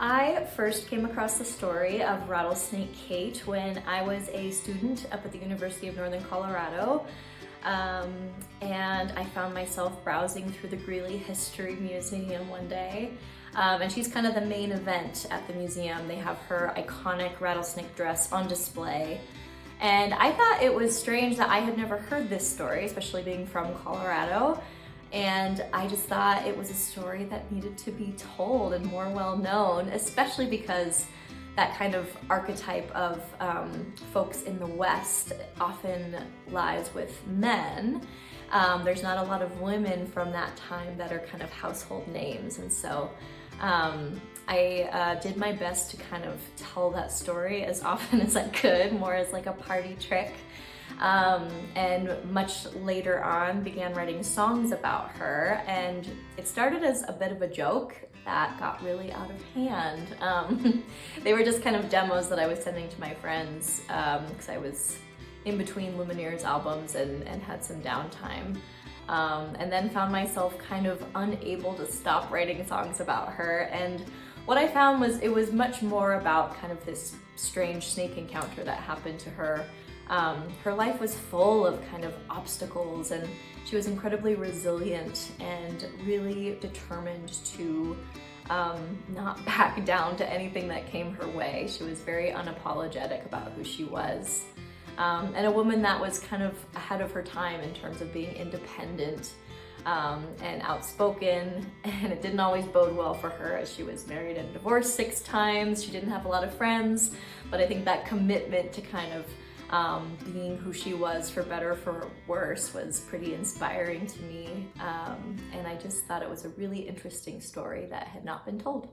I first came across the story of Rattlesnake Kate when I was a student up at the University of Northern Colorado. And I found myself browsing through the Greeley History Museum one day. And she's kind of the main event at the museum. They have her iconic rattlesnake dress on display. And I thought it was strange that I had never heard this story, especially being from Colorado. And I just thought it was a story that needed to be told and more well known, especially because that kind of archetype of folks in the West often lies with men. There's not a lot of women from that time that are kind of household names. And so I did my best to kind of tell that story as often as I could, more as like a party trick. And much later on began writing songs about her, and it started as a bit of a joke that got really out of hand. They were just kind of demos that I was sending to my friends because I was in between Lumineers albums and had some downtime. And then found myself kind of unable to stop writing songs about her. And what I found was it was much more about kind of this strange snake encounter that happened to her. Her life was full of kind of obstacles, and she was incredibly resilient and really determined to not back down to anything that came her way. She was very unapologetic about who she was. And a woman that was kind of ahead of her time in terms of being independent and outspoken, and it didn't always bode well for her as she was married and divorced 6 times. She didn't have a lot of friends, but I think that commitment to kind of being who she was, for better or for worse, was pretty inspiring to me. And I just thought it was a really interesting story that had not been told.